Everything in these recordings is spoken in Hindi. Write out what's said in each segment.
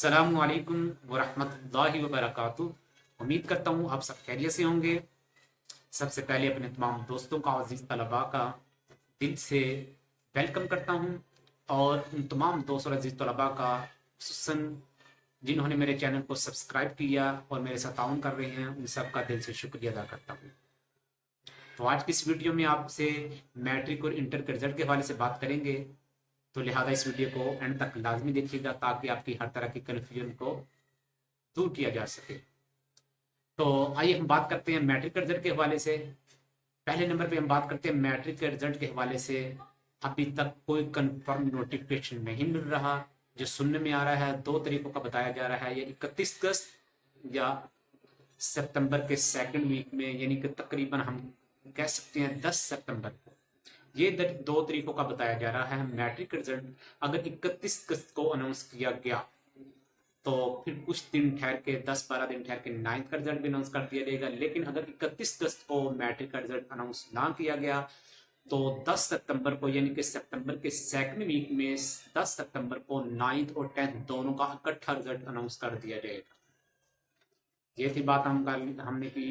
अस्सलामुअलैकुम वरहमतुल्लाहि वबरकातुह। उम्मीद करता हूँ आप सब खैरियत से होंगे। सबसे पहले अपने तमाम दोस्तों का, अजीज तलबा का दिल से वेलकम करता हूँ, और उन तमाम दोस्त और अजीज तलबा का खुसूसन जिन्होंने मेरे चैनल को सब्सक्राइब किया और मेरे साथ ताउन कर रहे हैं, उन सब का दिल से शुक्रिया अदा करता हूँ। तो आज की इस वीडियो में आपसे मैट्रिक और इंटर के रिजल्ट के हवाले से बात करेंगे, तो लिहाजा इस वीडियो को एंड तक लाजमी देखिएगा ताकि आपकी हर तरह की कन्फ्यूजन को दूर किया जा सके। तो आइए हम बात करते हैं मैट्रिक के रिजल्ट के हवाले से। पहले नंबर पे हम बात करते हैं मैट्रिक के रिजल्ट के हवाले से। अभी तक कोई कंफर्म नोटिफिकेशन नहीं मिल रहा। जो सुनने में आ रहा है, दो तरीकों का बताया जा रहा है, या 31 अगस्त या सितंबर के सेकंड वीक में, यानी कि तकरीबन हम कह सकते हैं 10 सितंबर को। ये दो तरीकों का बताया जा रहा है। मैट्रिक का रिजल्ट अगर 31 अगस्त को अनाउंस किया गया तो फिर कुछ दिन ठहर के, 10-12 दिन ठहर के 9th का रिजल्ट भी अनाउंस कर दिया जाएगा। लेकिन अगर 31 अगस्त को मैट्रिक का रिजल्ट अनाउंस ना किया गया तो 10 सितंबर को, यानी कि सितंबर के सेकंड वीक में 10 सितंबर को 9th और 10th दोनों का इकट्ठा रिजल्ट अनाउंस कर दिया जाएगा। ये थी बात हमने की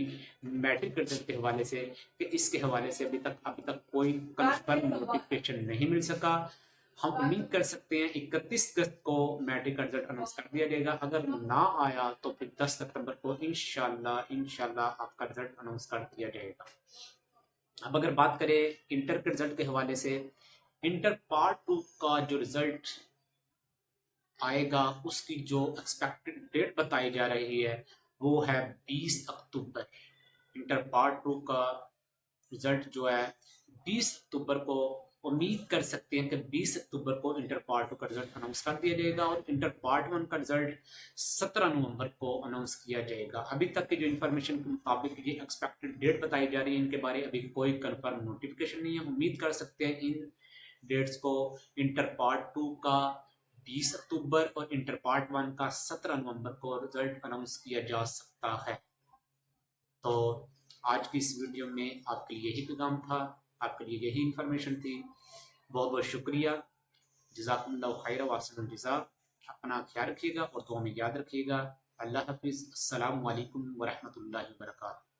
मैट्रिक रिजल्ट के हवाले से, कि इसके हवाले से अभी तक कोई कंफर्म नोटिफिकेशन नहीं मिल सका। हम उम्मीद कर सकते हैं 31 अगस्त को मैट्रिक का रिजल्ट अनाउंस कर दिया जाएगा। अगर ना आया तो फिर 10 सितंबर को इंशाल्लाह आपका रिजल्ट अनाउंस कर दिया जाएगा। अब अगर बात करें इंटर के रिजल्ट के हवाले से, इंटर पार्ट 2 का जो रिजल्ट आएगा उसकी जो एक्सपेक्टेड डेट बताई जा रही है वो है 20 अक्टूबर। इंटर पार्ट 2 का रिजल्ट जो है 20 अक्टूबर को, उम्मीद कर सकते हैं कि 20 अक्टूबर को इंटर पार्ट 2 का रिजल्ट अनाउंस कर दिया जाएगा, और इंटर पार्ट 1 का रिजल्ट 17 नवंबर को अनाउंस किया जाएगा। अभी तक की जो इन्फॉर्मेशन के मुताबिक ये एक्सपेक्टेड डेट बताई जा रही है, इनके बारे अभी कोई कंफर्म नोटिफिकेशन नहीं है। उम्मीद कर सकते हैं इन डेट्स को, इंटर पार्ट 2 का 20 अक्टूबर और इंटर पार्ट 1 का 17 नवंबर को रिजल्ट अनाउंस किया जा सकता है। तो आज की इस वीडियो में आपके लिए यही पैगाम था, आपके लिए यही इंफॉर्मेशन थी। बहुत बहुत शुक्रिया। जज़ाकुमुल्लाहु खैरन व अहसनुल जज़ा। अपना ख्याल रखिएगा और दुआ में याद रखिएगा। अल्लाह हाफिज़। अस्सलामु अलैकुम व रहमतुल्लाहि व बरकातुहू।